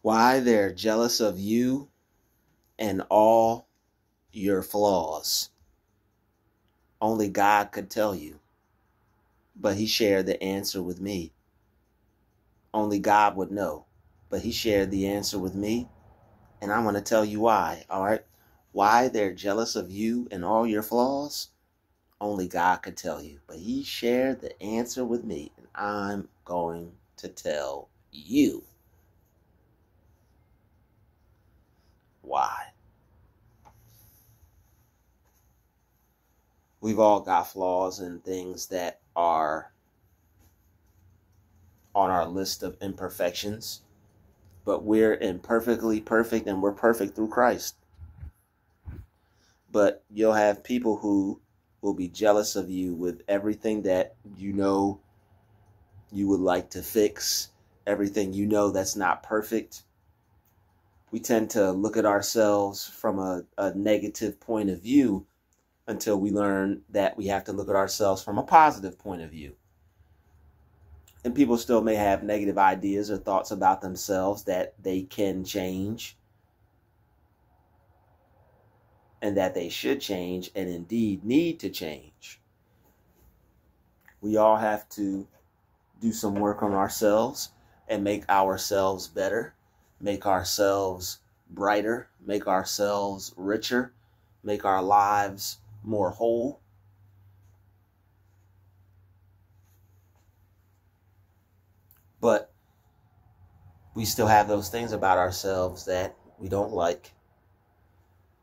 Why they're jealous of you and all your flaws. Only God could tell you. But he shared the answer with me. Only God would know. But he shared the answer with me. And I'm going to tell you why. All right. Why they're jealous of you and all your flaws. Only God could tell you. But he shared the answer with me. And I'm going to tell you why. We've all got flaws and things that are on our list of imperfections, but we're imperfectly perfect and we're perfect through Christ. But you'll have people who will be jealous of you with everything that you know you would like to fix, everything you know that's not perfect. We tend to look at ourselves from a negative point of view until we learn that we have to look at ourselves from a positive point of view. And people still may have negative ideas or thoughts about themselves that they can change and that they should change and indeed need to change. We all have to do some work on ourselves and make ourselves better, make ourselves brighter, make ourselves richer, make our lives more whole. But we still have those things about ourselves that we don't like,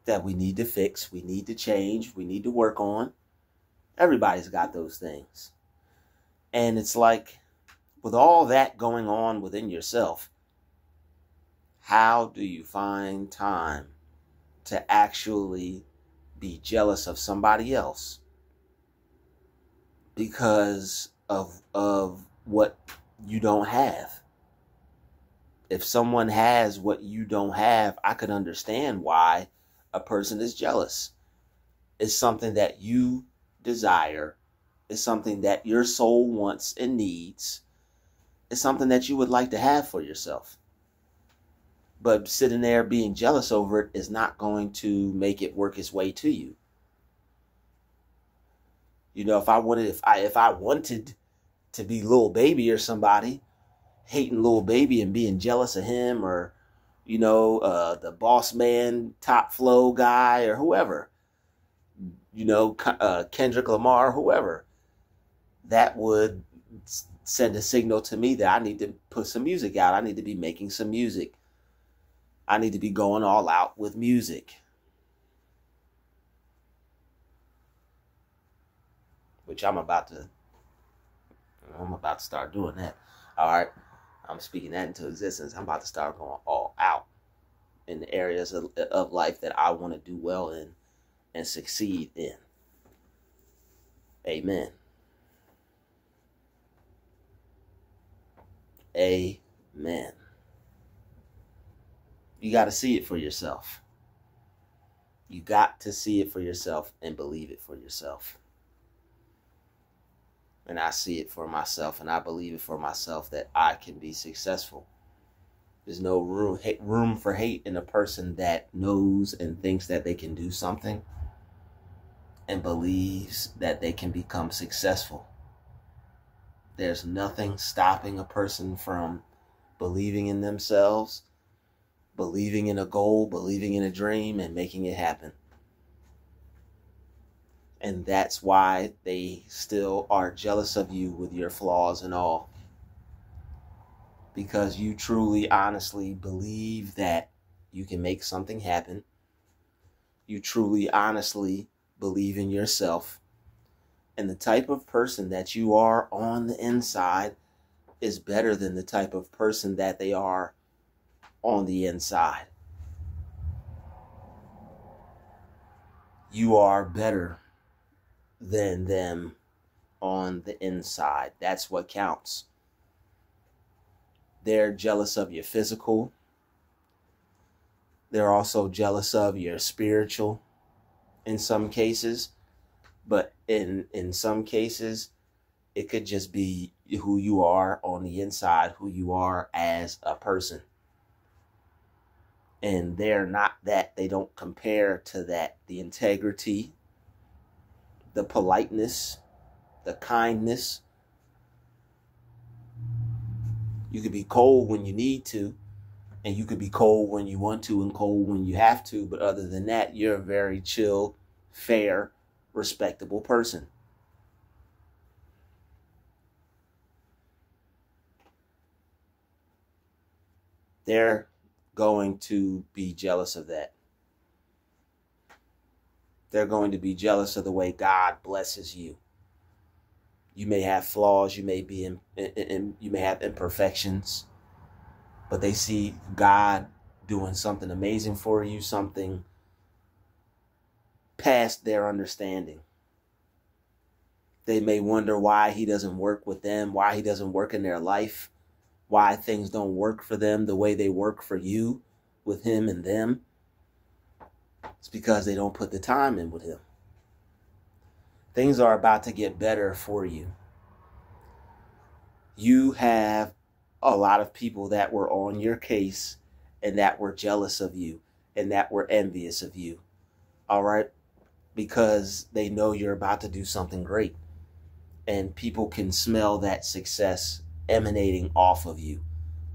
that we need to fix, we need to change, we need to work on. Everybody's got those things. And it's like, with all that going on within yourself, how do you find time to actually be jealous of somebody else because of what you don't have? If someone has what you don't have, I could understand why a person is jealous. It's something that you desire. It's something that your soul wants and needs. It's something that you would like to have for yourself. But sitting there being jealous over it is not going to make it work its way to you. You know, if I wanted to be Lil Baby or somebody, hating Lil Baby and being jealous of him, or the boss man, top flow guy, or whoever, Kendrick Lamar, whoever, that would send a signal to me that I need to put some music out. I need to be making some music. I need to be going all out with music. Which I'm about to start doing that. All right. I'm speaking that into existence. I'm about to start going all out in the areas of life that I want to do well in and succeed in. Amen. Amen. You got to see it for yourself. You got to see it for yourself and believe it for yourself. And I see it for myself, and I believe it for myself that I can be successful. There's no room for hate in a person that knows and thinks that they can do something and believes that they can become successful. There's nothing stopping a person from believing in themselves, believing in a goal, believing in a dream, and making it happen. And that's why they still are jealous of you with your flaws and all. Because you truly, honestly believe that you can make something happen. You truly, honestly believe in yourself. And the type of person that you are on the inside is better than the type of person that they are on the inside. You are better than them on the inside. That's what counts. They're jealous of your physical. They're also jealous of your spiritual in some cases. But in some cases, it could just be who you are on the inside, who you are as a person. And they're not that. They don't compare to that. The integrity, the politeness, the kindness. You could be cold when you need to, and you could be cold when you want to and cold when you have to. But other than that, you're a very chill, fair, respectable person. They're going to be jealous of that. They're going to be jealous of the way God blesses you. You may have flaws, you may be you may have imperfections, but they see God doing something amazing for you, something past their understanding. They may wonder why he doesn't work with them, why he doesn't work in their life, why things don't work for them the way they work for you with him and them. It's because they don't put the time in with him. Things are about to get better for you. You have a lot of people that were on your case and that were jealous of you and that were envious of you. All right? Because they know you're about to do something great. And people can smell that success emanating off of you.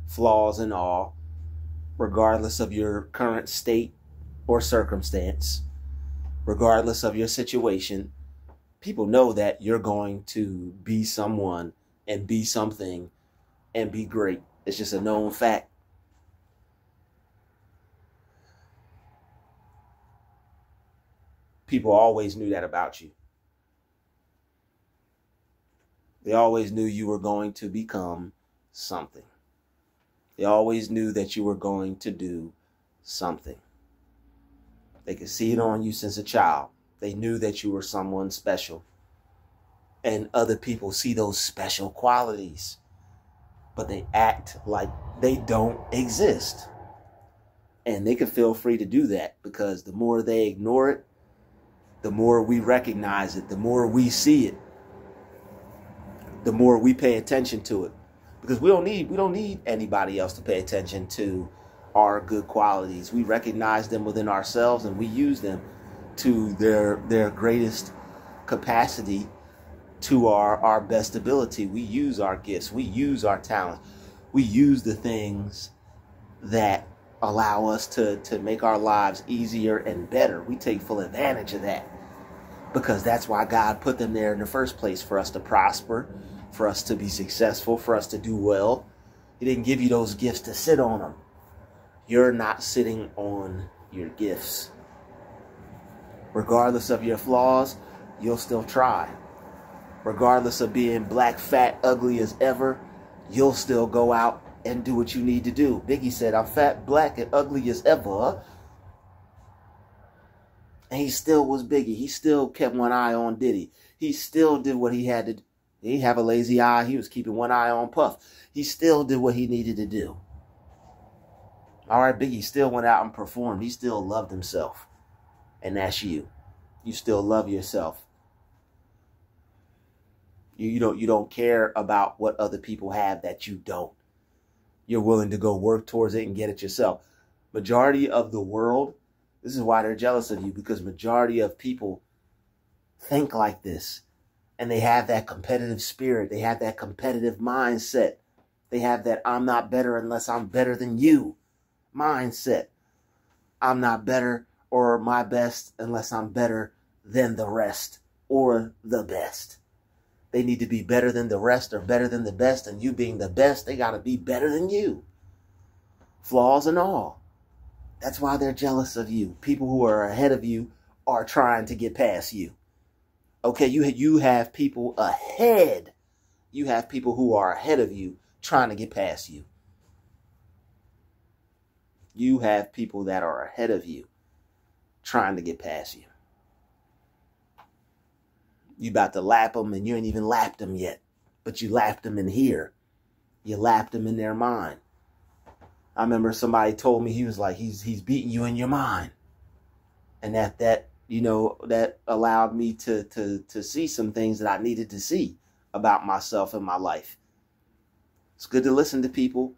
Flaws and all, regardless of your current state or circumstance, regardless of your situation, people know that you're going to be someone and be something and be great. It's just a known fact. People always knew that about you. They always knew you were going to become something. They always knew that you were going to do something. They could see it on you since a child. They knew that you were someone special. And other people see those special qualities, but they act like they don't exist. And they can feel free to do that, because the more they ignore it, the more we recognize it, the more we see it, the more we pay attention to it. Because we don't need anybody else to pay attention to our good qualities. We recognize them within ourselves, and we use them to their greatest capacity, to our best ability. We use our gifts. We use our talents. We use the things that allow us to make our lives easier and better. We take full advantage of that, because that's why God put them there in the first place, for us to prosper, for us to be successful, for us to do well. He didn't give you those gifts to sit on them. You're not sitting on your gifts. Regardless of your flaws, you'll still try. Regardless of being black, fat, ugly as ever, you'll still go out and do what you need to do. Biggie said, I'm fat, black, and ugly as ever. And he still was Biggie. He still kept one eye on Diddy. He still did what he had to do. He didn't have a lazy eye. He was keeping one eye on Puff. He still did what he needed to do. All right, Biggie still went out and performed. He still loved himself. And that's you. You still love yourself. You don't care about what other people have that you don't. You're willing to go work towards it and get it yourself. Majority of the world, this is why they're jealous of you, because majority of people think like this. And they have that competitive spirit. They have that competitive mindset. They have that I'm not better unless I'm better than you mindset. I'm not better or my best unless I'm better than the rest or the best. They need to be better than the rest or better than the best. And you being the best, they got to be better than you. Flaws and all. That's why they're jealous of you. People who are ahead of you are trying to get past you. Okay, you have people ahead. You have people who are ahead of you trying to get past you. You have people that are ahead of you trying to get past you. You about to lap them and you ain't even lapped them yet. But you lapped them in here. You lapped them in their mind. I remember somebody told me, he was like, he's beating you in your mind. And that allowed me to see some things that I needed to see about myself and my life. It's good to listen to people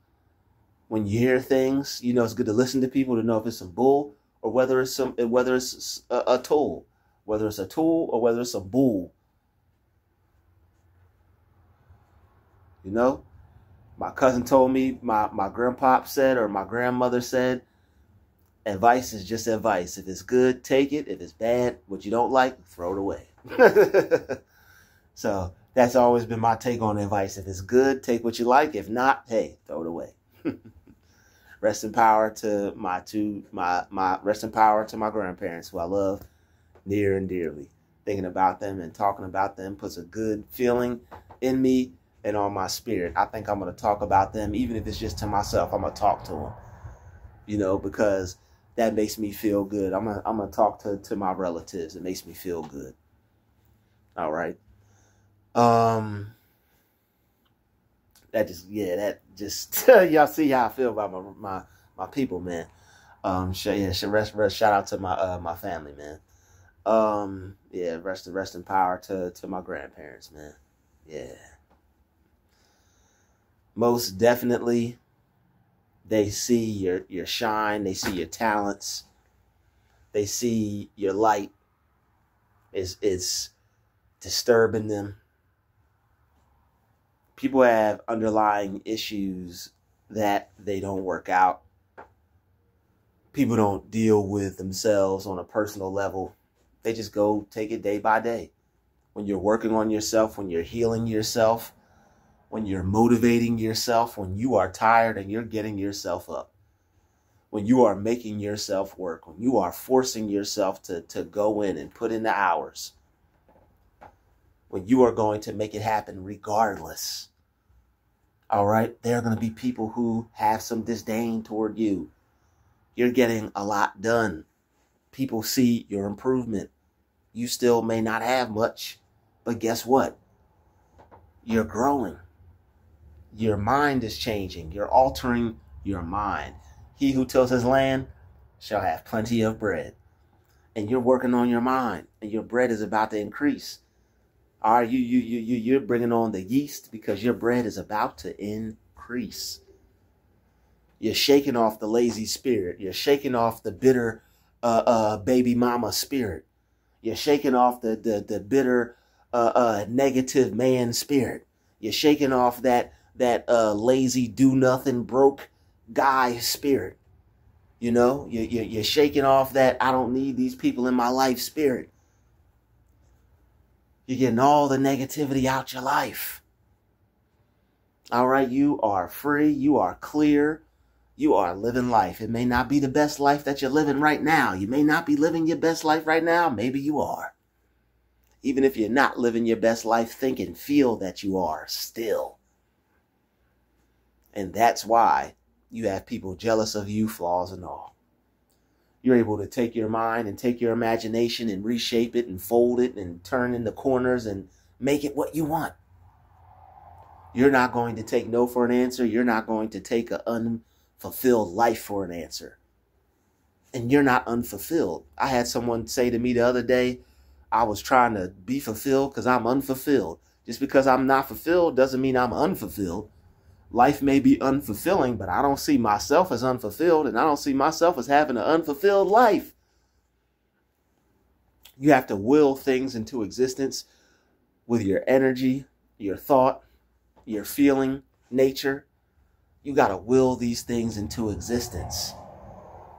When you hear things, you know it's good to listen to people to know if it's some bull or whether it's a tool, whether it's a tool or whether it's a bull. You know, my cousin told me, my grandpop said, or my grandmother said, advice is just advice. If it's good, take it. If it's bad, what you don't like, throw it away. So that's always been my take on advice. If it's good, take what you like. If not, hey, throw it away. Rest in power to rest in power to my grandparents, who I love near and dearly. Thinking about them and talking about them puts a good feeling in me and on my spirit. I think I'm going to talk about them, even if it's just to myself. I'm going to talk to them, you know, because that makes me feel good. I'm going to talk to my relatives. It makes me feel good. All right. That just y'all see how I feel about my people, man. Shout out to my family, man. Rest in power to my grandparents, man. Yeah. Most definitely, they see your shine, they see your talents, they see your light. It's disturbing them. People have underlying issues that they don't work out. People don't deal with themselves on a personal level. They just go take it day by day. When you're working on yourself, when you're healing yourself, when you're motivating yourself, when you are tired and you're getting yourself up, when you are making yourself work, when you are forcing yourself to go in and put in the hours, when you are going to make it happen regardless. All right, there are going to be people who have some disdain toward you. You're getting a lot done. People see your improvement. You still may not have much, but guess what? You're growing. Your mind is changing. You're altering your mind. He who tills his land shall have plenty of bread. And you're working on your mind, and your bread is about to increase. Are you're bringing on the yeast because your bread is about to increase. You're shaking off the lazy spirit. You're shaking off the bitter baby mama spirit. You're shaking off the bitter negative man spirit. You're shaking off that lazy do nothing broke guy spirit. You know, you're shaking off that I don't need these people in my life spirit. You're getting all the negativity out your life. All right, you are free. You are clear. You are living life. It may not be the best life that you're living right now. You may not be living your best life right now. Maybe you are. Even if you're not living your best life, think and feel that you are still. And that's why you have people jealous of you, flaws and all. You're able to take your mind and take your imagination and reshape it and fold it and turn in the corners and make it what you want. You're not going to take no for an answer. You're not going to take an unfulfilled life for an answer. And you're not unfulfilled. I had someone say to me the other day, I was trying to be fulfilled because I'm unfulfilled. Just because I'm not fulfilled doesn't mean I'm unfulfilled. Life may be unfulfilling, but I don't see myself as unfulfilled, and I don't see myself as having an unfulfilled life. You have to will things into existence with your energy, your thought, your feeling, nature. You got to will these things into existence.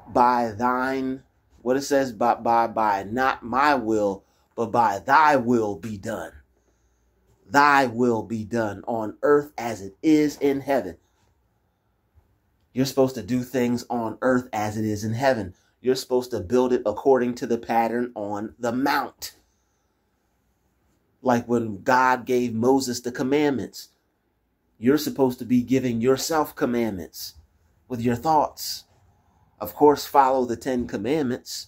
By thine, what it says, by not my will, but by thy will be done. Thy will be done on earth as it is in heaven. You're supposed to do things on earth as it is in heaven. You're supposed to build it according to the pattern on the mount. Like when God gave Moses the commandments, you're supposed to be giving yourself commandments with your thoughts. Of course, follow the 10 commandments,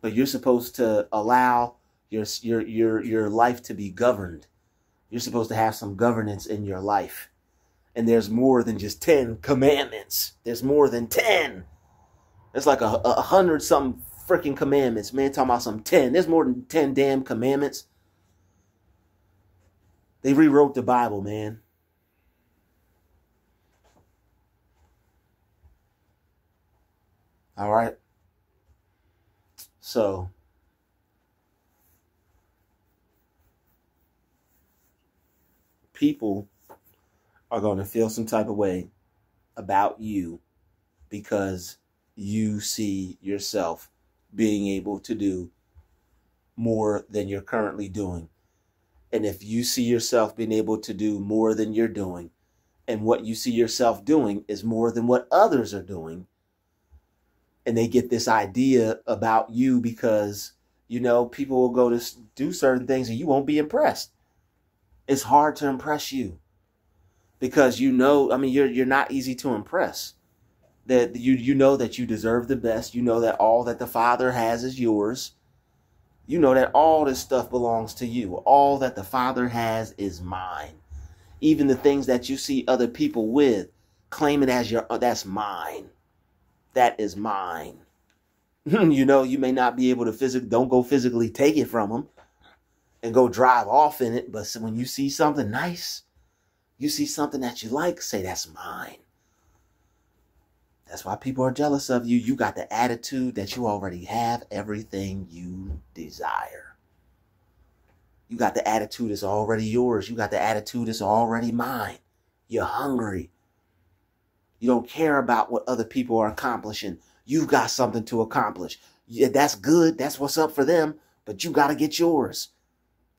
but you're supposed to allow your life to be governed. You're supposed to have some governance in your life. And there's more than just 10 commandments. There's more than 10. There's like 100 something freaking commandments. Man, talking about some 10. There's more than 10 damn commandments. They rewrote the Bible, man. All right. So people are going to feel some type of way about you because you see yourself being able to do more than you're currently doing. And if you see yourself being able to do more than you're doing, and what you see yourself doing is more than what others are doing, and they get this idea about you because, you know, people will go to do certain things and you won't be impressed. It's hard to impress you because, you know, I mean, you're not easy to impress. That you know that you deserve the best. You know that all that the Father has is yours. You know that all this stuff belongs to you. All that the Father has is mine. Even the things that you see other people with, claim it as your, that's mine. That is mine. You know, you may not be able to don't go physically take it from them and go drive off in it. But when you see something nice, you see something that you like, say, that's mine. That's why people are jealous of you. You got the attitude that you already have everything you desire. You got the attitude that's already yours. You got the attitude that's already mine. You're hungry. You don't care about what other people are accomplishing. You've got something to accomplish. Yeah, that's good. That's what's up for them. But you got to get yours.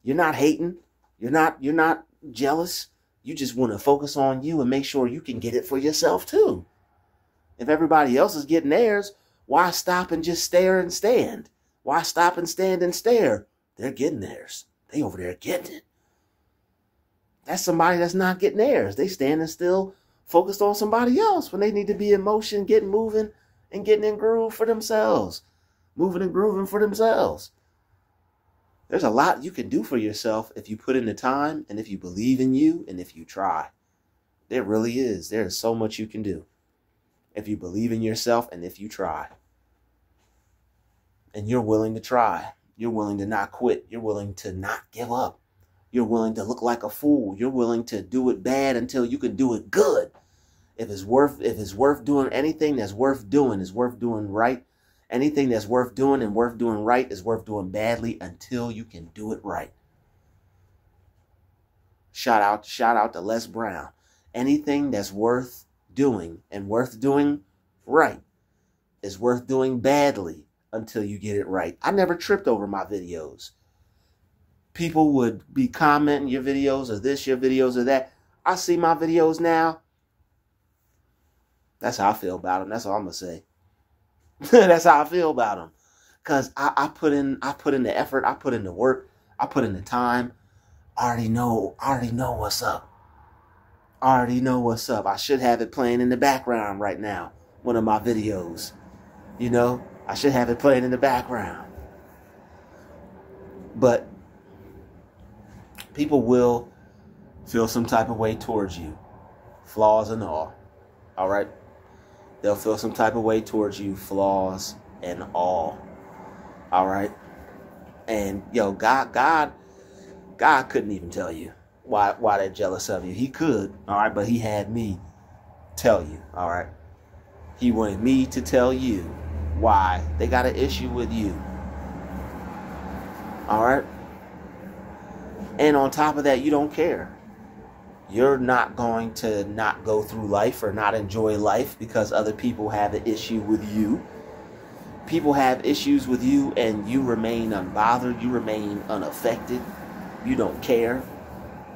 You're not hating. You're not jealous. You just want to focus on you and make sure you can get it for yourself too. If everybody else is getting theirs, why stop and just stare and stand? Why stop and stand and stare? They're getting theirs. They over there getting it. That's somebody that's not getting theirs. They standing still, focused on somebody else when they need to be in motion, getting moving and getting in groove for themselves. Moving and grooving for themselves. There's a lot you can do for yourself if you put in the time and if you believe in you and if you try. There really is. There is so much you can do. If you believe in yourself and if you try. And you're willing to try. You're willing to not quit. You're willing to not give up. You're willing to look like a fool. You're willing to do it bad until you can do it good. If it's worth doing anything that's worth doing, is worth doing right. Anything that's worth doing and worth doing right is worth doing badly until you can do it right. Shout out to Les Brown. Anything that's worth doing and worth doing right is worth doing badly until you get it right. I never tripped over my videos. People would be commenting your videos or this, your videos or that. I see my videos now. That's how I feel about them. That's all I'm going to say. That's how I feel about them. Because I put in the effort. I put in the work. I put in the time. I already know what's up. I already know what's up. I should have it playing in the background right now. One of my videos. You know, I should have it playing in the background. But people will feel some type of way towards you. Flaws and all. All right? They'll feel some type of way towards you. Flaws and all. All right? And, yo, God couldn't even tell you why they're jealous of you. He could, all right, but he had me tell you, all right? He wanted me to tell you why they got an issue with you. All right? And on top of that, you don't care. You're not going to not go through life or not enjoy life because other people have an issue with you. People have issues with you and you remain unbothered. You remain unaffected. You don't care.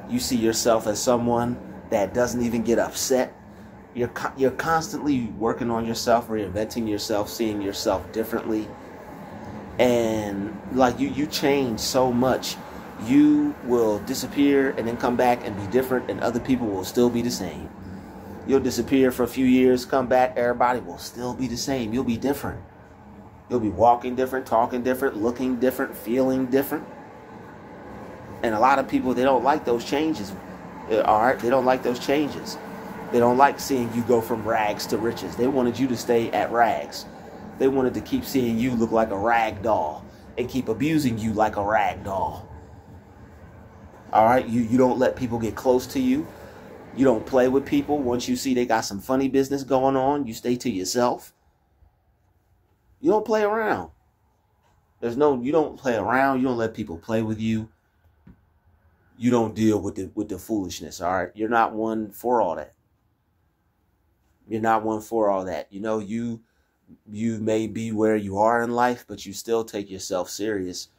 You see yourself as someone that doesn't even get upset. You're constantly working on yourself, reinventing yourself, seeing yourself differently. And like you change so much. You will disappear and then come back and be different, and other people will still be the same. You'll disappear for a few years, come back, everybody will still be the same. You'll be different. You'll be walking different, talking different, looking different, feeling different. And a lot of people, they don't like those changes. All right, they don't like those changes. They don't like seeing you go from rags to riches. They wanted you to stay at rags. They wanted to keep seeing you look like a rag doll and keep abusing you like a rag doll. All right, you don't let people get close to you. You don't play with people. Once you see they got some funny business going on, you stay to yourself. You don't play around. You don't play around. You don't let people play with you. You don't deal with the foolishness. All right. You're not one for all that. You're not one for all that. You may be where you are in life, but you still take yourself serious.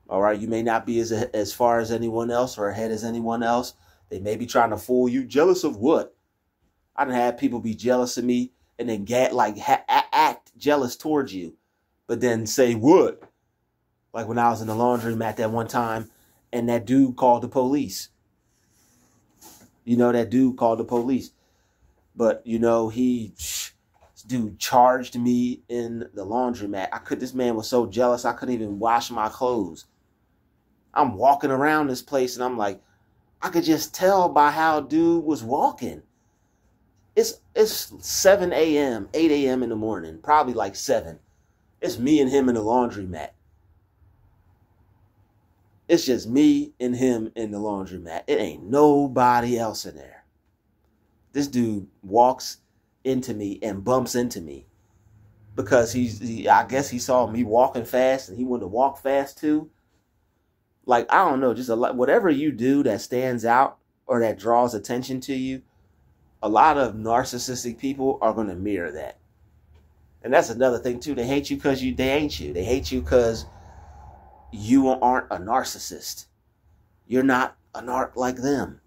All right. You may not be as far as anyone else or ahead as anyone else. They may be trying to fool you. Jealous of what? I done had people be jealous of me and then act jealous towards you, but then say what? Like when I was in the laundromat that one time, and that dude called the police. That dude called the police. But, dude charged me in the laundromat. This man was so jealous, I couldn't even wash my clothes. I'm walking around this place and I'm like, I could just tell by how dude was walking. It's 7 a.m., 8 a.m. in the morning, probably like 7. It's me and him in the laundromat. It's just me and him in the laundromat. It ain't nobody else in there. This dude walks into me and bumps into me because I guess he saw me walking fast and he wanted to walk fast too. Like, I don't know, just whatever you do that stands out or that draws attention to you, a lot of narcissistic people are going to mirror that. And that's another thing too. They hate you because they ain't you. They hate you because you aren't a narcissist. You're not a narc like them.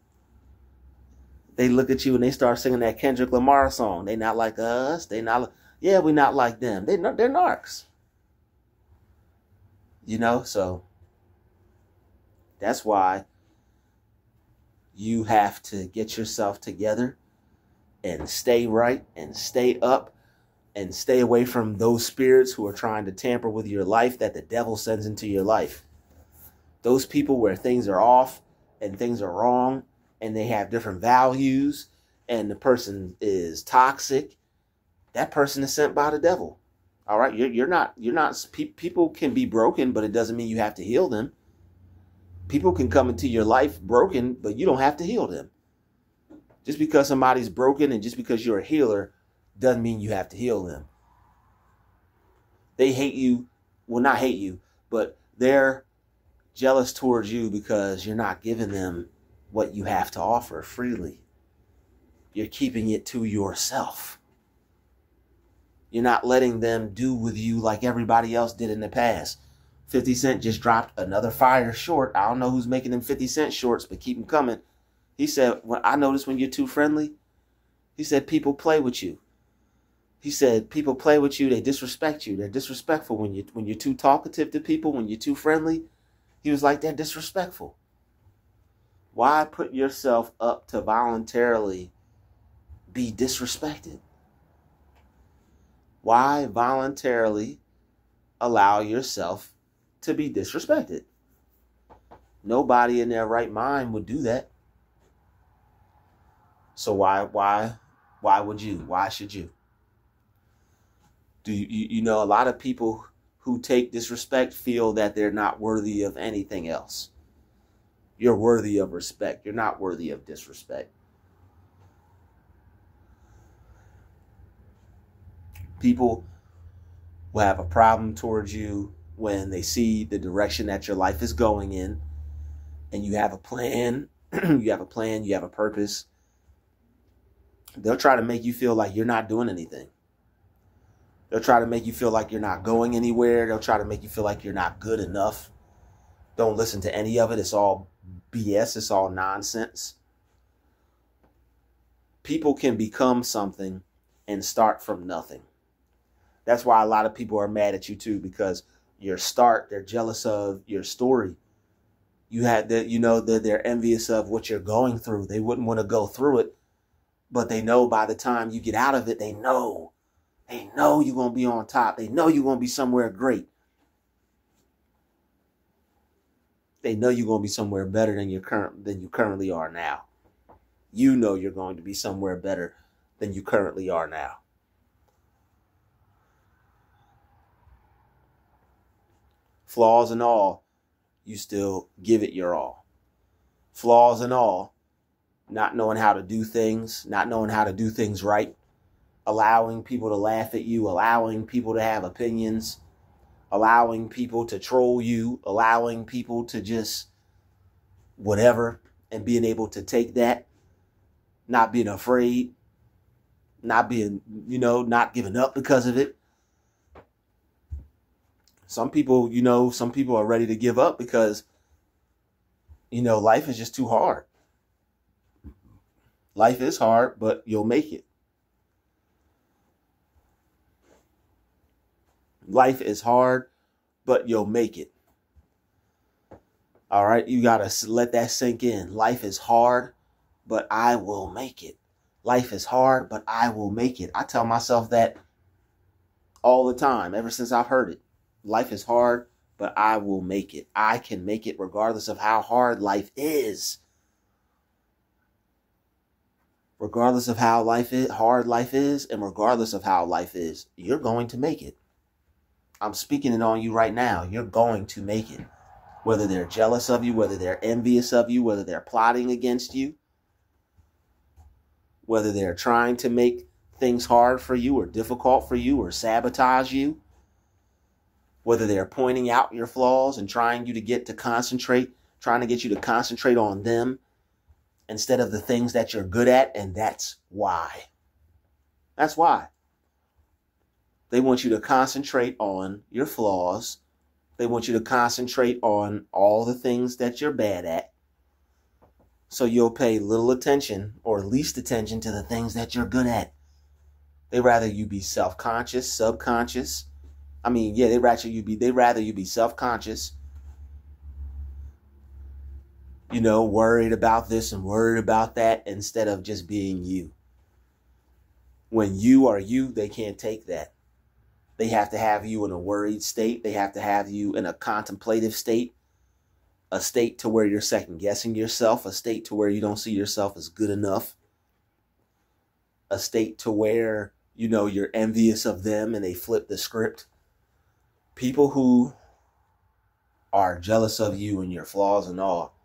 They look at you and they start singing that Kendrick Lamar song. They not like us. We're not like them. They're narcs. So that's why you have to get yourself together and stay right and stay up and stay away from those spirits who are trying to tamper with your life that the devil sends into your life. Those people where things are off and things are wrong and they have different values and the person is toxic, that person is sent by the devil. All right. People can be broken, but it doesn't mean you have to heal them. People can come into your life broken, but you don't have to heal them. Just because somebody's broken and just because you're a healer doesn't mean you have to heal them. They hate you. Well, not hate you, but they're jealous towards you because you're not giving them what you have to offer freely. You're keeping it to yourself. You're not letting them do with you like everybody else did in the past. 50 Cent just dropped another fire short. I don't know who's making them 50 Cent shorts, but keep them coming. He said, I notice when you're too friendly, he said, people play with you. He said, people play with you. They disrespect you. They're disrespectful when you're too talkative to people, when you're too friendly. He was like, they're disrespectful. Why put yourself up to voluntarily be disrespected? Why voluntarily allow yourself to be disrespected? Nobody in their right mind would do that. So why would you? Why should you? A lot of people who take disrespect feel that they're not worthy of anything else. You're worthy of respect. You're not worthy of disrespect. People will have a problem towards you when they see the direction that your life is going in and you have a plan, you have a purpose. They'll try to make you feel like you're not doing anything. They'll try to make you feel like you're not going anywhere. They'll try to make you feel like you're not good enough. Don't listen to any of it. It's all BS. It's all nonsense. People can become something and start from nothing. That's why a lot of people are mad at you too, because they're jealous of your story. They're envious of what you're going through. They wouldn't want to go through it, but they know by the time you get out of it, they know you're going to be on top. They know you're going to be somewhere great. They know you're going to be somewhere better than you currently are now. You know you're going to be somewhere better than you currently are now. Flaws and all, you still give it your all. Flaws and all, not knowing how to do things right, allowing people to laugh at you, allowing people to have opinions, allowing people to troll you, allowing people to just whatever, and being able to take that, not being afraid, not being, not giving up because of it. Some people, some people are ready to give up because, life is just too hard. Life is hard, but you'll make it. Life is hard, but you'll make it. All right, you got to let that sink in. Life is hard, but I will make it. Life is hard, but I will make it. I tell myself that all the time, ever since I've heard it. Life is hard, but I will make it. I can make it regardless of how hard life is. Regardless of how hard life is, and regardless of how life is, you're going to make it. I'm speaking it on you right now. You're going to make it. Whether they're jealous of you, whether they're envious of you, whether they're plotting against you, whether they're trying to make things hard for you or difficult for you or sabotage you, whether they're pointing out your flaws and trying to get you to concentrate on them instead of the things that you're good at. And that's why. That's why. They want you to concentrate on your flaws. They want you to concentrate on all the things that you're bad at. So you'll pay little attention or least attention to the things that you're good at. They'd rather you be self-conscious, subconscious. They'd rather you be self-conscious, worried about this and worried about that instead of just being you. When you are you, they can't take that. They have to have you in a worried state. They have to have you in a contemplative state, a state to where you're second guessing yourself, a state to where you don't see yourself as good enough, a state to where, you're envious of them and they flip the script. People who are jealous of you and your flaws and all,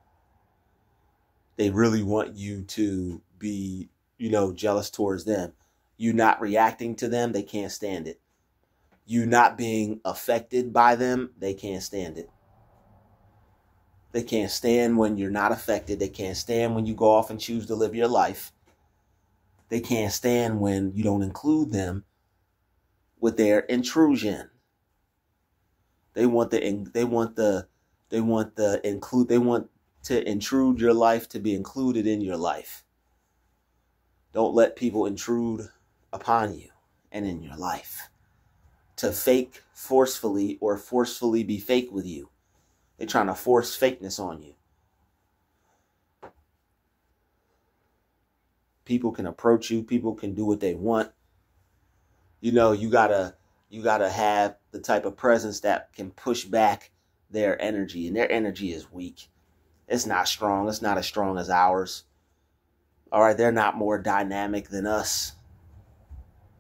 they really want you to be, jealous towards them. You not reacting to them, they can't stand it. You not being affected by them, they can't stand it. They can't stand when you're not affected. They can't stand when you go off and choose to live your life. They can't stand when you don't include them with their intrusion. They want to intrude your life to be included in your life. Don't let people intrude upon you and in your life to fake forcefully or forcefully be fake with you. They're trying to force fakeness on you. People can approach you. People can do what they want. You gotta have the type of presence that can push back their energy, and their energy is weak. It's not strong. It's not as strong as ours. All right, they're not more dynamic than us.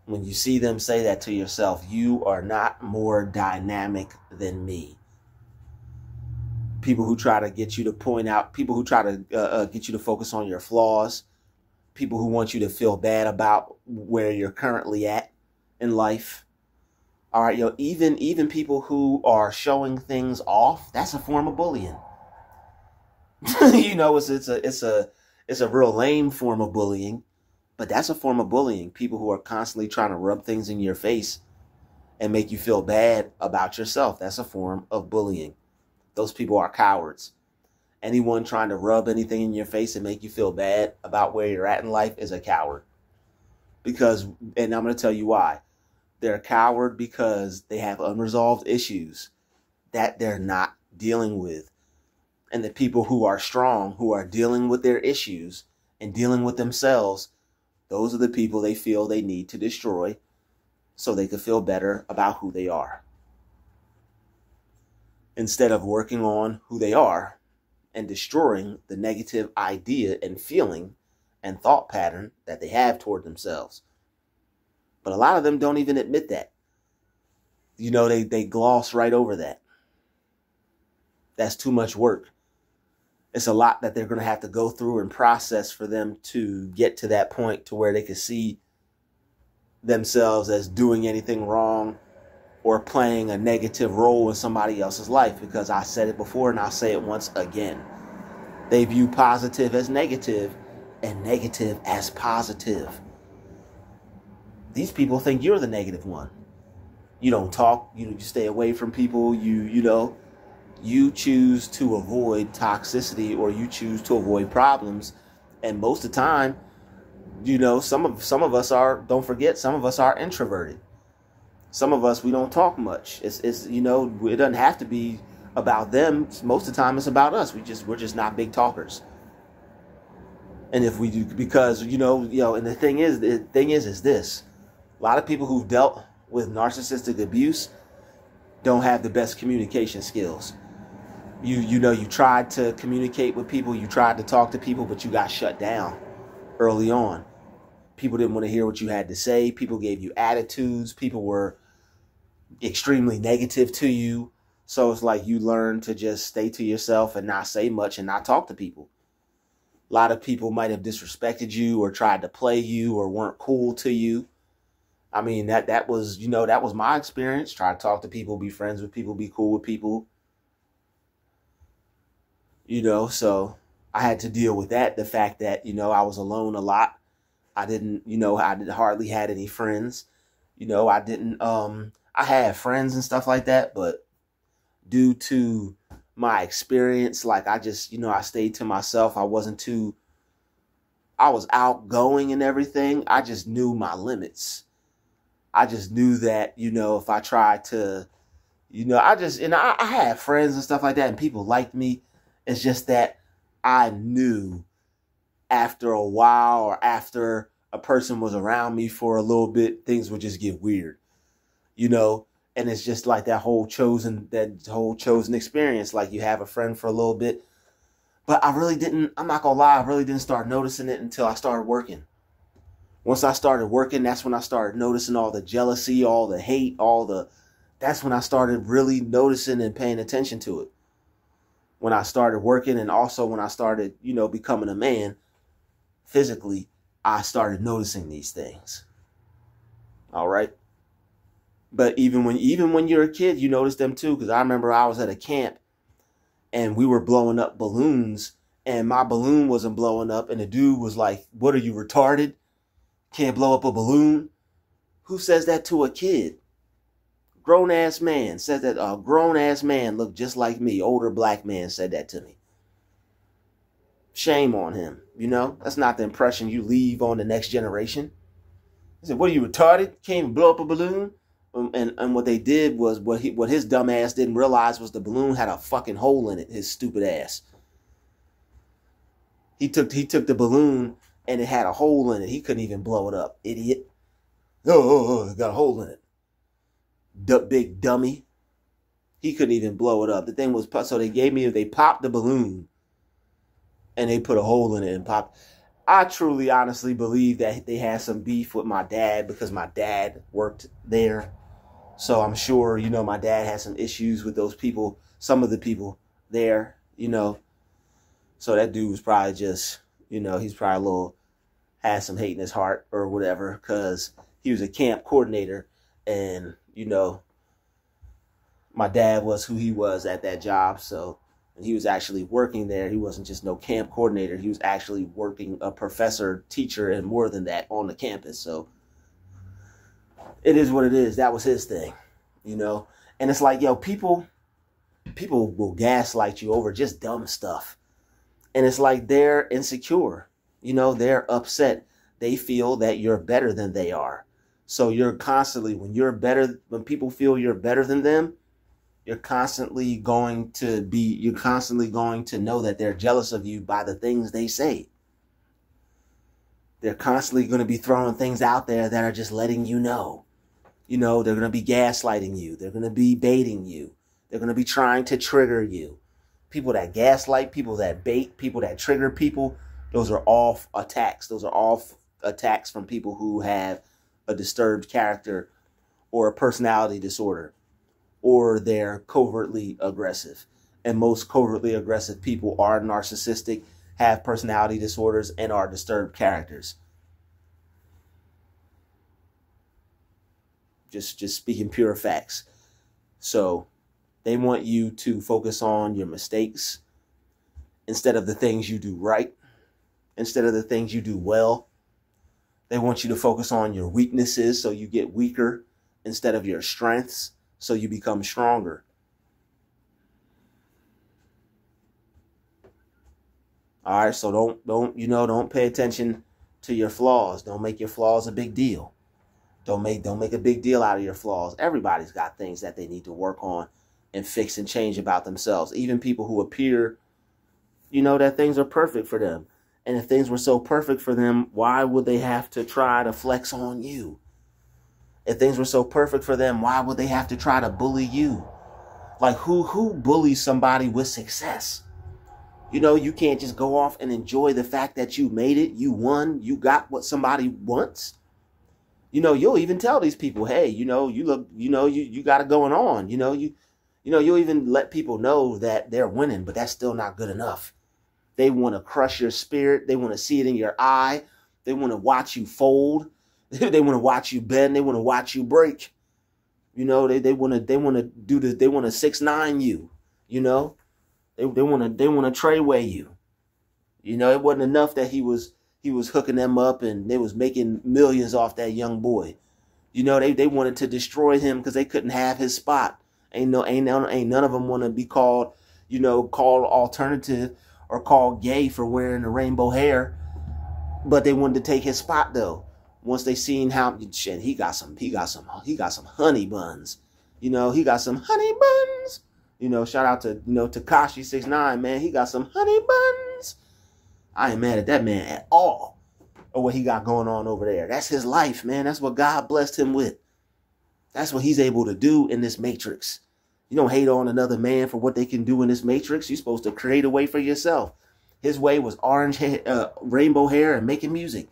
When you see them, say that to yourself. You are not more dynamic than me. People who try to get you to point out, people who try to get you to focus on your flaws, people who want you to feel bad about where you're currently at in life. All right, even people who are showing things off, that's a form of bullying. It's a real lame form of bullying, but that's a form of bullying. People who are constantly trying to rub things in your face and make you feel bad about yourself. That's a form of bullying. Those people are cowards. Anyone trying to rub anything in your face and make you feel bad about where you're at in life is a coward. And I'm going to tell you why. They're a coward because they have unresolved issues that they're not dealing with. And the people who are strong, who are dealing with their issues and dealing with themselves, those are the people they feel they need to destroy so they can feel better about who they are. Instead of working on who they are and destroying the negative idea and feeling and thought pattern that they have toward themselves. But a lot of them don't even admit that. They gloss right over that. That's too much work. It's a lot that they're going to have to go through and process for them to get to that point to where they can see themselves as doing anything wrong or playing a negative role in somebody else's life, because I said it before and I'll say it once again. They view positive as negative and negative as positive. These people think you're the negative one. You don't talk, you stay away from people, you choose to avoid toxicity, or you choose to avoid problems. And most of the time, some of us are, don't forget, some of us are introverted. Some of us, we don't talk much. It doesn't have to be about them. Most of the time it's about us. We're just not big talkers. And if we do, because, and the thing is this. A lot of people who've dealt with narcissistic abuse don't have the best communication skills. You tried to communicate with people, you tried to talk to people, but you got shut down early on. People didn't want to hear what you had to say. People gave you attitudes. People were extremely negative to you. So it's like you learn to just stay to yourself and not say much and not talk to people. A lot of people might have disrespected you or tried to play you or weren't cool to you. I mean, that was my experience. Try to talk to people, be friends with people, be cool with people. So I had to deal with that. The fact that, I was alone a lot. I hardly had any friends. I had friends and stuff like that, but due to my experience, like I stayed to myself. I was outgoing and everything. I just knew my limits. I just knew that, if I tried to, I had friends and stuff like that and people liked me. It's just that I knew after a while, or after a person was around me for a little bit, things would just get weird, and it's just like that whole chosen experience. Like you have a friend for a little bit, but I'm not gonna lie, I really didn't start noticing it until I started working. Once I started working, that's when I started noticing all the jealousy, all the hate, that's when I started really noticing and paying attention to it. When I started working, and also when I started, becoming a man physically, I started noticing these things. All right. But even when you're a kid, you notice them too. Because I remember I was at a camp and we were blowing up balloons, and my balloon wasn't blowing up. And the dude was like, "What, are you retarded? Can't blow up a balloon?" Who says that to a kid? Grown-ass man said that. A grown-ass man looked just like me. Older black man said that to me. Shame on him. That's not the impression you leave on the next generation. He said, "What, are you retarded? Can't even blow up a balloon?" And what they did was, what his dumb ass didn't realize was the balloon had a fucking hole in it. His stupid ass. He took the balloon and it had a hole in it. He couldn't even blow it up. Idiot. Oh, it got a hole in it. Big dummy. He couldn't even blow it up. The thing was, so they popped the balloon and they put a hole in it and popped. I truly, honestly believe that they had some beef with my dad, because my dad worked there. So I'm sure, my dad had some issues with those people, some of the people there, So that dude was probably just, he's probably had some hate in his heart or whatever, because he was a camp coordinator, and, my dad was who he was at that job. So he was actually working there. He wasn't just no camp coordinator. He was actually working a professor, teacher, and more than that on the campus. So it is what it is. That was his thing, And it's like, people will gaslight you over just dumb stuff. And it's like they're insecure. They're upset. They feel that you're better than they are. So you're constantly, when people feel you're better than them, you're constantly going to know that they're jealous of you by the things they say. They're constantly going to be throwing things out there that are just letting you know. They're going to be gaslighting you. They're going to be baiting you. They're going to be trying to trigger you. People that gaslight, people that bait, people that trigger people, those are all attacks. Those are all attacks from people who have a disturbed character or a personality disorder, or they're covertly aggressive. And most covertly aggressive people are narcissistic, have personality disorders, and are disturbed characters. Just speaking pure facts. So they want you to focus on your mistakes instead of the things you do right, instead of the things you do well. They want you to focus on your weaknesses so you get weaker instead of your strengths so you become stronger. All right, so don't pay attention to your flaws. Don't make your flaws a big deal. Don't make a big deal out of your flaws. Everybody's got things that they need to work on and fix and change about themselves. Even people who appear, that things are perfect for them. And if things were so perfect for them, why would they have to try to flex on you? If things were so perfect for them, why would they have to try to bully you? Like who bullies somebody with success? You can't just go off and enjoy the fact that you made it, you won, you got what somebody wants. You'll even tell these people, hey, you look, you got it going on. You'll even let people know that they're winning, but that's still not good enough. They want to crush your spirit. They want to see it in your eye. They want to watch you fold. They want to watch you bend. They want to watch you break. They want to do this. They want to 6ix9ine you. They want to Treyway you. It wasn't enough that he was hooking them up and they was making millions off that young boy. They wanted to destroy him because they couldn't have his spot. Ain't none of them want to be called alternative or called gay for wearing the rainbow hair, but they wanted to take his spot though. Once they seen how shit, he got some honey buns. He got some honey buns. Shout out to Tekashi 6ix9ine, man. He got some honey buns. I ain't mad at that man at all or what he got going on over there. That's his life, man. That's what God blessed him with. That's what he's able to do in this matrix. You don't hate on another man for what they can do in this matrix. You're supposed to create a way for yourself. His way was orange hair, rainbow hair and making music.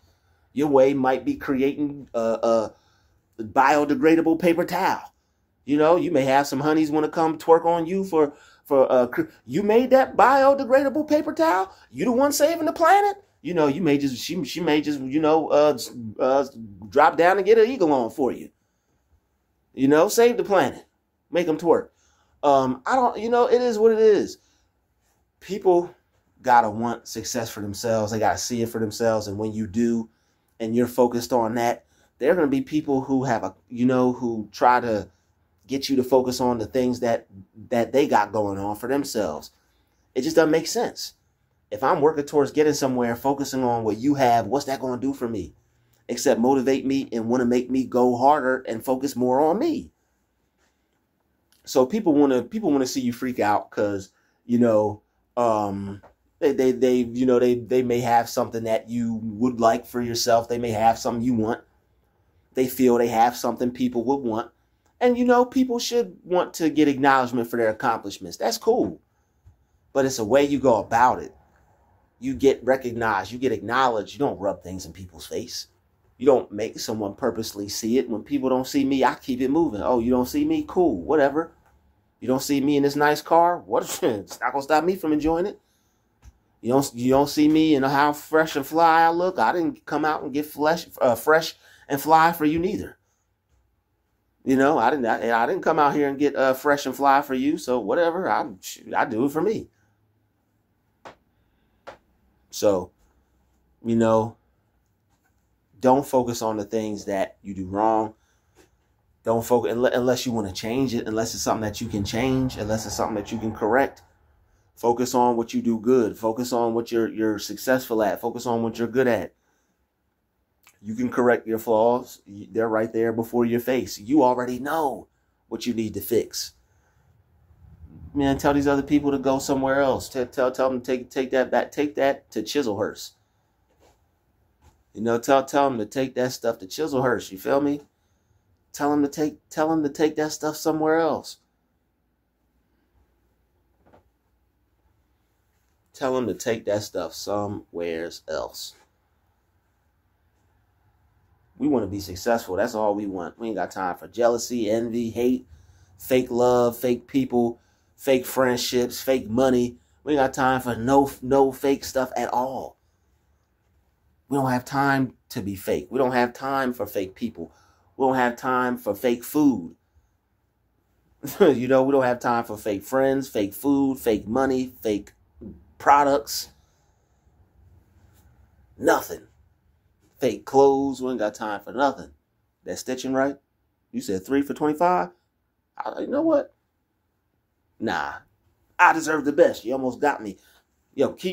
Your way might be creating a biodegradable paper towel. You may have some honeys want to come twerk on you for you made that biodegradable paper towel. You the one saving the planet. You may just she may just drop down and get an eagle on for you. Save the planet, make them twerk. It is what it is. People gotta want success for themselves. They gotta see it for themselves, and when you do, and you're focused on that, there are gonna be people who have who try to get you to focus on the things that they got going on for themselves. It just doesn't make sense. If I'm working towards getting somewhere, focusing on what you have, what's that going to do for me? Except motivate me and want to make me go harder and focus more on me. So people want to see you freak out because they may have something that you would like for yourself. They may have something you want. They feel they have something people would want. And, people should want to get acknowledgement for their accomplishments. That's cool. But it's a way you go about it. You get recognized. You get acknowledged. You don't rub things in people's face. You don't make someone purposely see it. When people don't see me, I keep it moving. Oh, you don't see me? Cool. Whatever. You don't see me in this nice car? What? It's not going to stop me from enjoying it. You don't see me and how fresh and fly I look. I didn't come out and get fresh and fly for you neither. I didn't come out here and get fresh and fly for you. So whatever, I do it for me. So, don't focus on the things that you do wrong. Don't focus unless you want to change it, unless it's something that you can change, unless it's something that you can correct. Focus on what you do good. Focus on what you're successful at. Focus on what you're good at. You can correct your flaws. They're right there before your face. You already know what you need to fix. Man, tell these other people to go somewhere else. Tell them to take that back. Take that to Chiselhurst. Tell them to take that stuff to Chiselhurst. You feel me? Tell them to take that stuff somewhere else. Tell them to take that stuff somewhere else. We want to be successful. That's all we want. We ain't got time for jealousy, envy, hate, fake love, fake people, fake friendships, fake money. We ain't got time for no fake stuff at all. We don't have time to be fake. We don't have time for fake people. We don't have time for fake food. We don't have time for fake friends, fake food, fake money, fake products. Nothing. Fake clothes. We ain't got time for nothing. That stitching right? You said 3 for $25? You know what? Nah. I deserve the best. You almost got me. If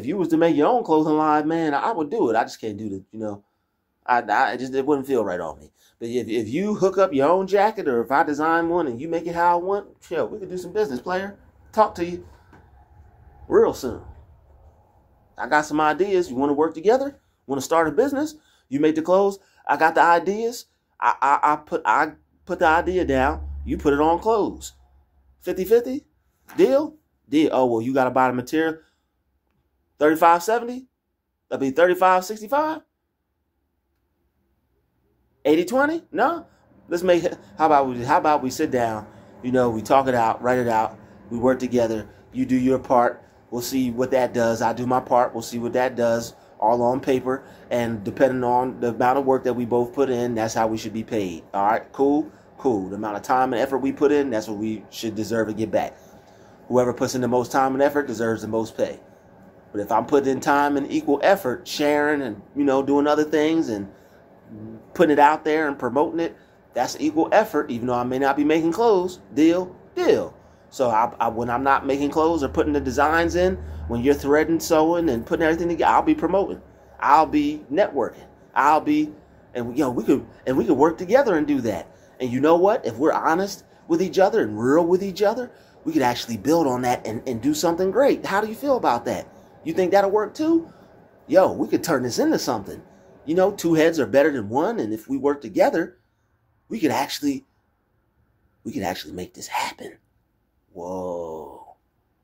you was to make your own clothing line, man, I would do it. I just can't do the, it wouldn't feel right on me. But if you hook up your own jacket, or if I design one and you make it how I want, we could do some business, player. Talk to you real soon. I got some ideas. You want to work together? Want to start a business? You make the clothes. I got the ideas. I put the idea down. You put it on clothes. 50-50? Deal? Deal. Oh, well, you got to buy the material. 35-70? That'd be 35-65? 80-20? No? Let's make it. How about we sit down, we talk it out, write it out, we work together, you do your part, we'll see what that does, I do my part, we'll see what that does, all on paper, and depending on the amount of work that we both put in, that's how we should be paid. All right, cool. The amount of time and effort we put in, that's what we should deserve to get back. Whoever puts in the most time and effort deserves the most pay. But if I'm putting in time and equal effort, sharing and, doing other things and putting it out there and promoting it, that's equal effort, even though I may not be making clothes. Deal. So when I'm not making clothes or putting the designs in, when you're threading, sewing, and putting everything together, I'll be promoting. I'll be networking. We could work together and do that. And you know what? If we're honest with each other and real with each other, we could actually build on that and do something great. How do you feel about that? You think that'll work too? We could turn this into something. 2 heads are better than one, and if we work together, we could actually make this happen. Whoa.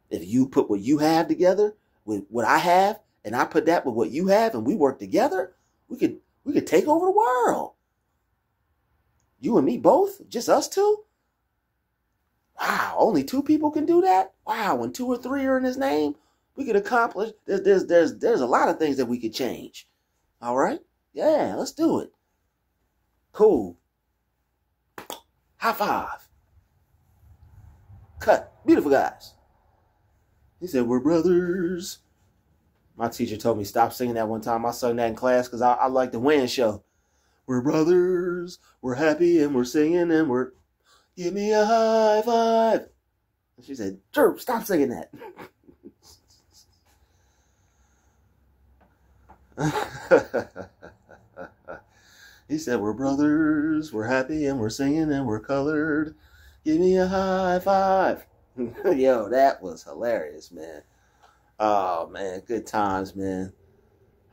If you put what you have together with what I have, and I put that with what you have, and we work together, we could take over the world. You and me both? Just us two? Wow, only 2 people can do that? Wow, when 2 or 3 are in his name, we could accomplish. There's a lot of things that we could change. All right? Yeah, let's do it. Cool. High five. Cut. Beautiful guys. He said, we're brothers. My teacher told me stop singing that one time. I sung that in class because I like the Wayne show. We're brothers. We're happy and we're singing and we're... Give me a high five. And she said, Drew, stop singing that. He said, we're brothers, we're happy, and we're singing, and we're colored. Give me a high five. Yo, that was hilarious, man. Oh, man, good times, man.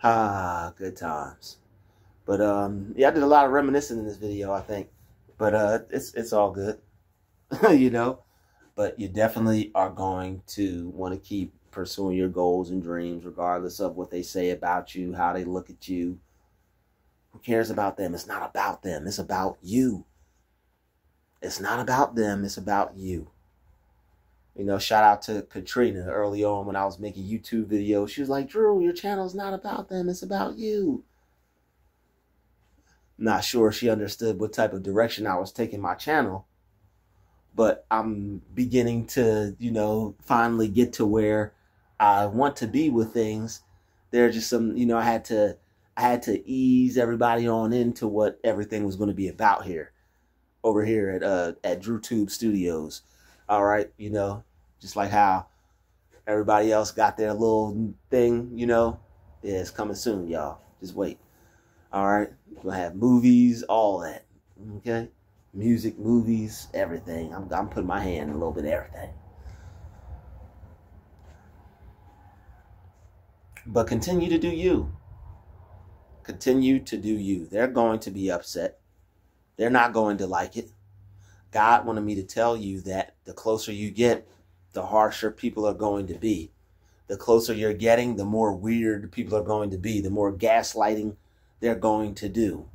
Good times. But, yeah, I did a lot of reminiscing in this video, I think. But it's all good, But you definitely are going to want to keep pursuing your goals and dreams, regardless of what they say about you, how they look at you. Who cares about them? It's not about them. It's about you. It's not about them. It's about you. Shout out to Katrina early on when I was making YouTube videos. She was like, Drew, your channel's not about them. It's about you. Not sure she understood what type of direction I was taking my channel. But I'm beginning to, finally get to where I want to be with things. There are just some, I had to ease everybody on into what everything was going to be about here, over here at Druuill Studios. All right, just like how everybody else got their little thing, yeah, it's coming soon, y'all. Just wait. All right, we're gonna have movies, all that. Okay, music, movies, everything. I'm putting my hand in a little bit of everything. But continue to do you. Continue to do you. They're going to be upset. They're not going to like it. God wanted me to tell you that the closer you get, the harsher people are going to be. The closer you're getting, the more weird people are going to be. The more gaslighting they're going to do.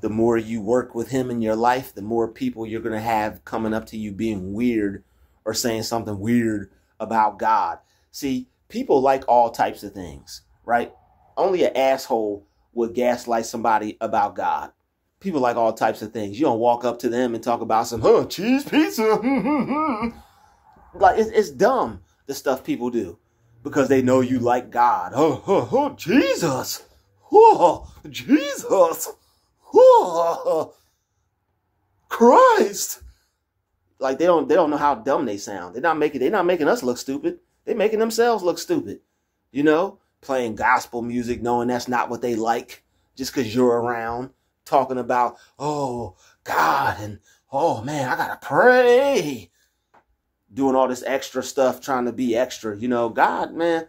The more you work with him in your life, the more people you're going to have coming up to you being weird or saying something weird about God. See, people like all types of things, right? Only an asshole would gaslight somebody about God. People like all types of things. You don't walk up to them and talk about some cheese pizza. Like it's dumb, the stuff people do, because they know you like God. Jesus. Jesus. Christ. Like they don't know how dumb they sound. They're not making us look stupid. They're making themselves look stupid. You know, playing gospel music, knowing that's not what they like, just because you're around, talking about, oh, God, and oh man, I gotta pray. Doing all this extra stuff, trying to be extra. You know, God, man,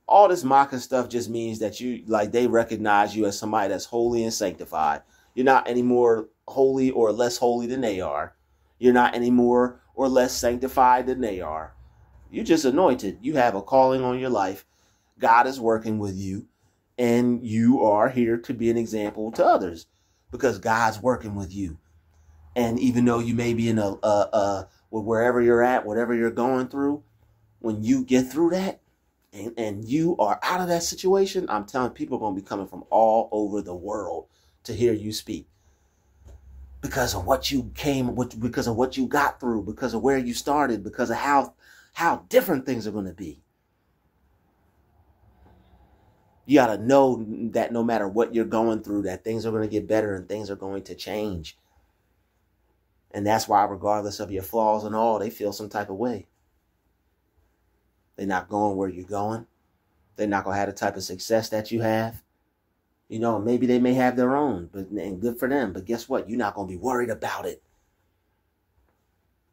all this mocking stuff just means that they recognize you as somebody that's holy and sanctified. You're not any more holy or less holy than they are. You're not any more or less sanctified than they are. You're just anointed. You have a calling on your life. God is working with you, and you are here to be an example to others because God's working with you. And even though you may be in wherever you're at, whatever you're going through, when you get through that and you are out of that situation, I'm telling you, people are going to be coming from all over the world to hear you speak. Because of what you because of what you got through, because of where you started, because of how different things are going to be. You got to know that no matter what you're going through, that things are going to get better and things are going to change. And that's why, regardless of your flaws and all, they feel some type of way. They're not going where you're going. They're not going to have the type of success that you have. You know, maybe they may have their own, and good for them. But guess what? You're not going to be worried about it.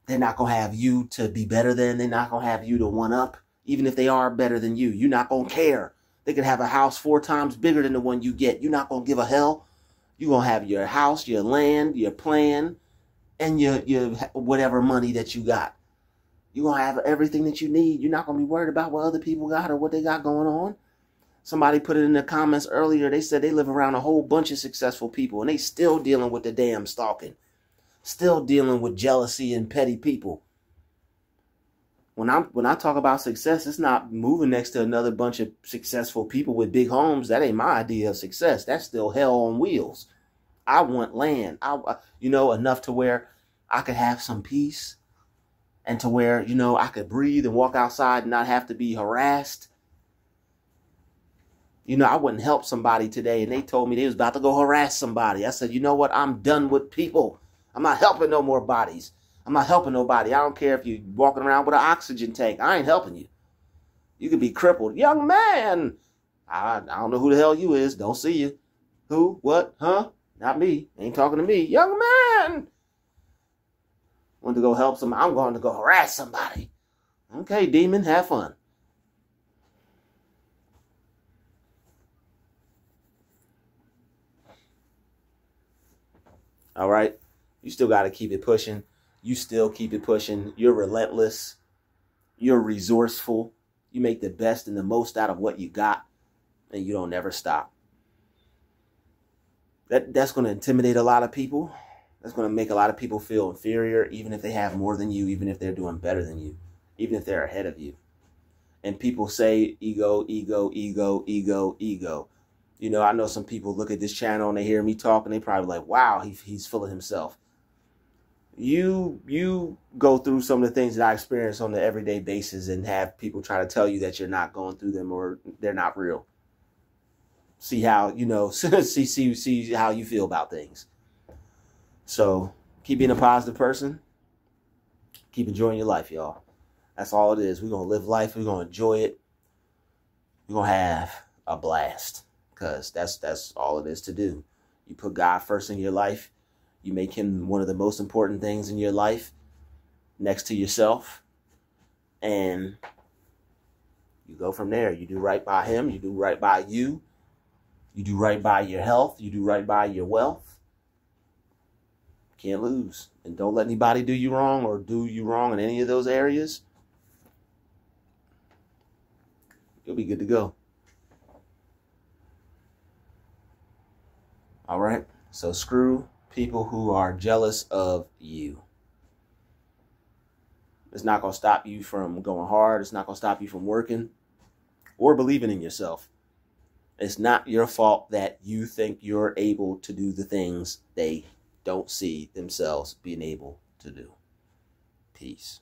They're not going to have you to be better than. They're not going to have you to one up. Even if they are better than you, you're not going to care. They could have a house 4 times bigger than the one you get. You're not going to give a hell. You're going to have your house, your land, your plan, and your whatever money that you got. You're going to have everything that you need. You're not going to be worried about what other people got or what they got going on. Somebody put it in the comments earlier. They said they live around a whole bunch of successful people, and they still dealing with the damn stalking. Still dealing with jealousy and petty people. When I talk about success, it's not moving next to another bunch of successful people with big homes. That ain't my idea of success. That's still hell on wheels. I want land. Enough to where I could have some peace, and to where, I could breathe and walk outside and not have to be harassed. I wouldn't help somebody today, and they told me they was about to go harass somebody. I said, you know what? I'm done with people. I'm not helping no more bodies. I'm not helping nobody. I don't care if you're walking around with an oxygen tank. I ain't helping you. You could be crippled. Young man! I don't know who the hell you is. Don't see you. Who? What? Huh? Not me. Ain't talking to me. Young man! Want to go help somebody? I'm going to go harass somebody. Okay, demon, have fun. All right? You still got to keep it pushing. You still keep it pushing. You're relentless. You're resourceful. You make the best and the most out of what you got, and you don't ever stop. That's going to intimidate a lot of people. That's going to make a lot of people feel inferior, even if they have more than you, even if they're doing better than you, even if they're ahead of you. And people say ego, ego, ego, ego, ego. I know some people look at this channel and they hear me talk and they probably like, wow, he's full of himself. You go through some of the things that I experience on the everyday basis and have people try to tell you that you're not going through them or they're not real. See how, see how you feel about things. So keep being a positive person. Keep enjoying your life, y'all. That's all it is. We're going to live life. We're going to enjoy it. We're going to have a blast, because that's all it is to do. You put God first in your life. You make him one of the most important things in your life next to yourself. And you go from there. You do right by him. You do right by you. You do right by your health. You do right by your wealth. Can't lose. And don't let anybody do you wrong or do you wrong in any of those areas. You'll be good to go. All right. So screw people who are jealous of you. It's not going to stop you from going hard. It's not going to stop you from working or believing in yourself. It's not your fault that you think you're able to do the things they don't see themselves being able to do. Peace.